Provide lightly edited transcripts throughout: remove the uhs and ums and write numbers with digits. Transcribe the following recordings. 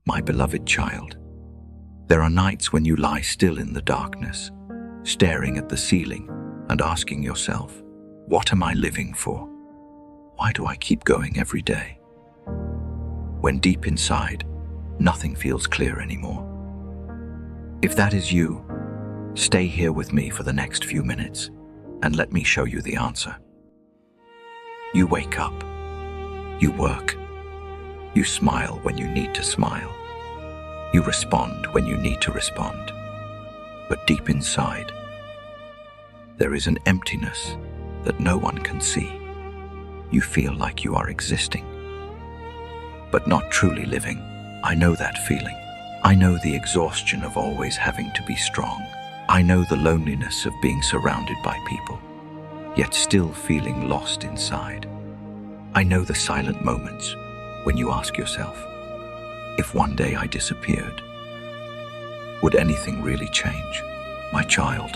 My beloved child, there are nights when you lie still in the darkness, staring at the ceiling and asking yourself, what am I living for? Why do I keep going every day? When deep inside, nothing feels clear anymore. If that is you, stay here with me for the next few minutes and let me show you the answer. You wake up, you work, you smile when you need to smile, you respond when you need to respond. But deep inside, there is an emptiness that no one can see. You feel like you are existing, but not truly living. I know that feeling. I know the exhaustion of always having to be strong. I know the loneliness of being surrounded by people, yet still feeling lost inside. I know the silent moments when you ask yourself, if one day I disappeared, would anything really change? My child,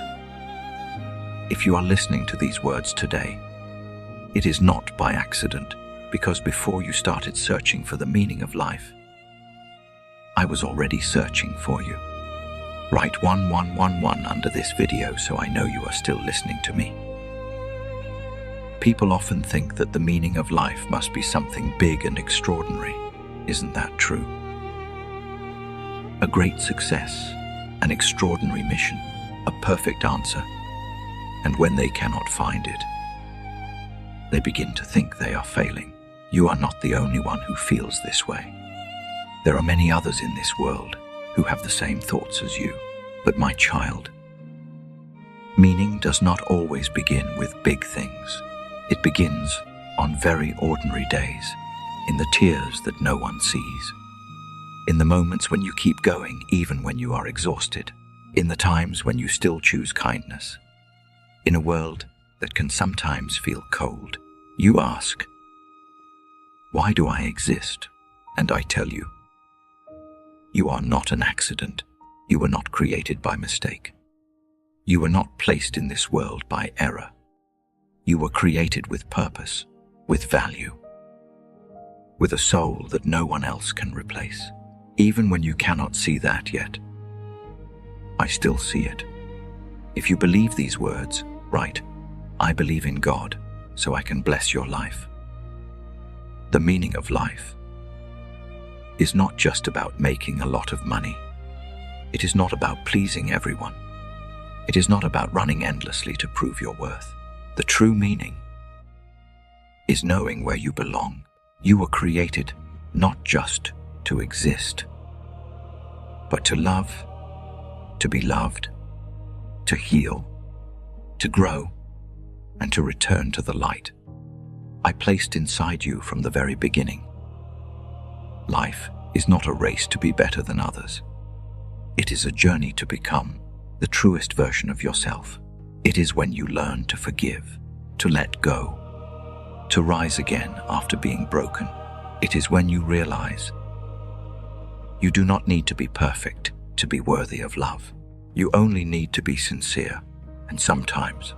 if you are listening to these words today, it is not by accident, because before you started searching for the meaning of life, I was already searching for you. Write 1111 under this video so I know you are still listening to me. People often think that the meaning of life must be something big and extraordinary. Isn't that true? A great success, an extraordinary mission, a perfect answer. And when they cannot find it, they begin to think they are failing. You are not the only one who feels this way. There are many others in this world who have the same thoughts as you. But my child, meaning does not always begin with big things. It begins on very ordinary days, in the tears that no one sees, in the moments when you keep going even when you are exhausted, in the times when you still choose kindness. In a world that can sometimes feel cold, you ask, why do I exist? And I tell you, you are not an accident. You were not created by mistake. You were not placed in this world by error. You were created with purpose, with value, with a soul that no one else can replace. Even when you cannot see that yet, I still see it. If you believe these words, write, I believe in God, so I can bless your life. The meaning of life is not just about making a lot of money. It is not about pleasing everyone. It is not about running endlessly to prove your worth. The true meaning is knowing where you belong. You were created not just to exist, but to love, to be loved, to heal, to grow, and to return to the light I placed inside you from the very beginning. Life is not a race to be better than others. It is a journey to become the truest version of yourself. It is when you learn to forgive, to let go, to rise again after being broken. It is when you realize you do not need to be perfect to be worthy of love. You only need to be sincere, and sometimes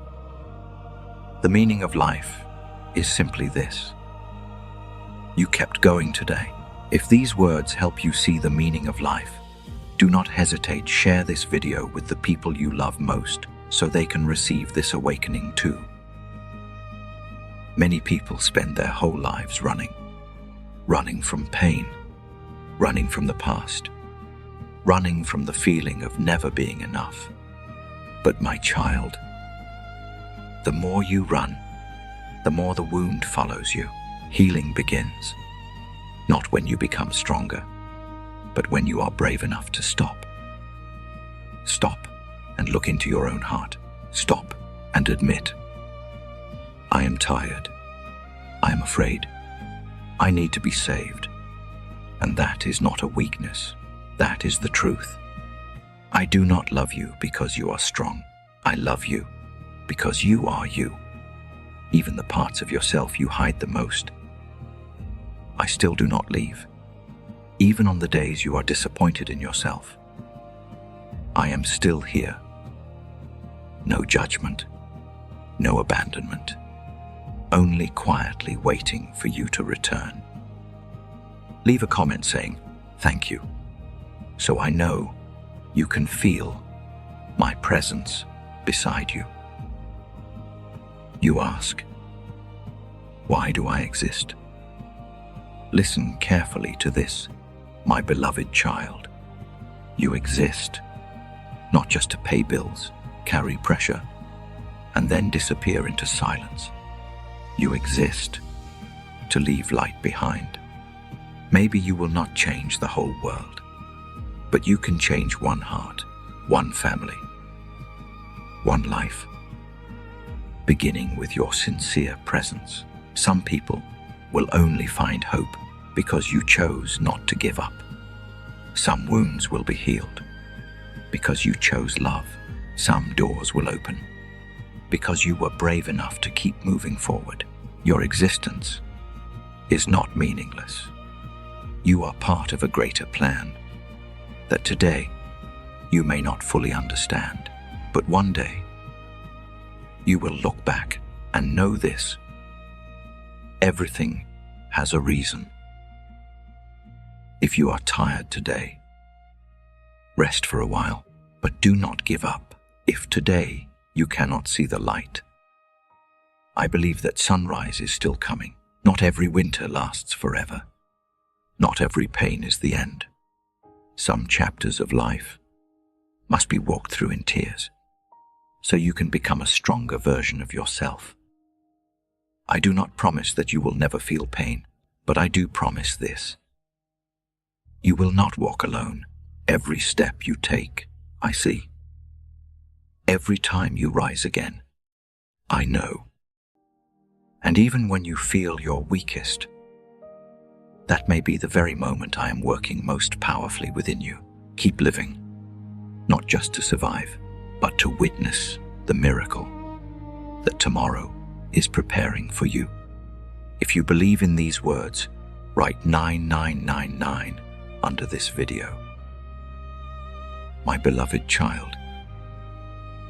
the meaning of life is simply this. You kept going today. If these words help you see the meaning of life, do not hesitate. Share this video with the people you love most so they can receive this awakening too. Many people spend their whole lives running from pain, running from the past, running from the feeling of never being enough. But my child, the more you run, the more the wound follows you. Healing begins, not when you become stronger, but when you are brave enough to stop. Stop and look into your own heart. Stop and admit, I am tired. I am afraid. I need to be saved. And that is not a weakness. That is the truth. I do not love you because you are strong. I love you because you are you. Even the parts of yourself you hide the most, I still do not leave. Even on the days you are disappointed in yourself, I am still here. No judgment, no abandonment, only quietly waiting for you to return. Leave a comment saying, thank you. so I know you can feel my presence beside you. You ask, why do I exist? Listen carefully to this, my beloved child. You exist not just to pay bills, carry pressure, and then disappear into silence. You exist to leave light behind. Maybe you will not change the whole world, but you can change one heart, one family, one life, beginning with your sincere presence. Some people will only find hope because you chose not to give up. Some wounds will be healed because you chose love. Some doors will open because you were brave enough to keep moving forward. Your existence is not meaningless. You are part of a greater plan that today you may not fully understand, but one day you will look back and know this: everything has a reason. If you are tired today, rest for a while, but do not give up. If today you cannot see the light, I believe that sunrise is still coming. Not every winter lasts forever. Not every pain is the end. Some chapters of life must be walked through in tears, so you can become a stronger version of yourself. I do not promise that you will never feel pain, but I do promise this: you will not walk alone. Every step you take, I see. Every time you rise again, I know. And even when you feel your weakest, that may be the very moment I am working most powerfully within you. Keep living, not just to survive, but to witness the miracle that tomorrow is preparing for you. If you believe in these words, write 9999 under this video. My beloved child,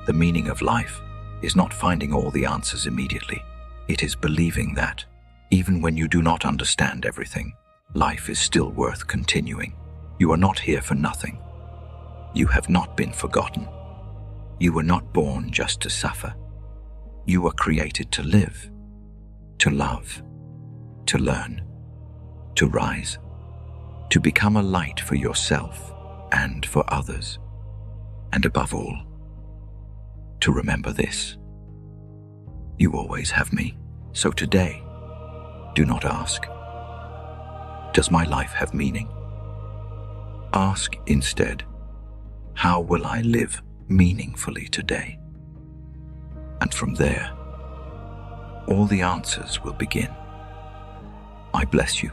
the meaning of life is not finding all the answers immediately. It is believing that, even when you do not understand everything, life is still worth continuing. You are not here for nothing. You have not been forgotten. You were not born just to suffer. You were created to live, to love, to learn, to rise, to become a light for yourself and for others. And above all, to remember this: you always have me. So today, do not ask, does my life have meaning? Ask instead, how will I live meaningfully today? And from there, all the answers will begin. I bless you.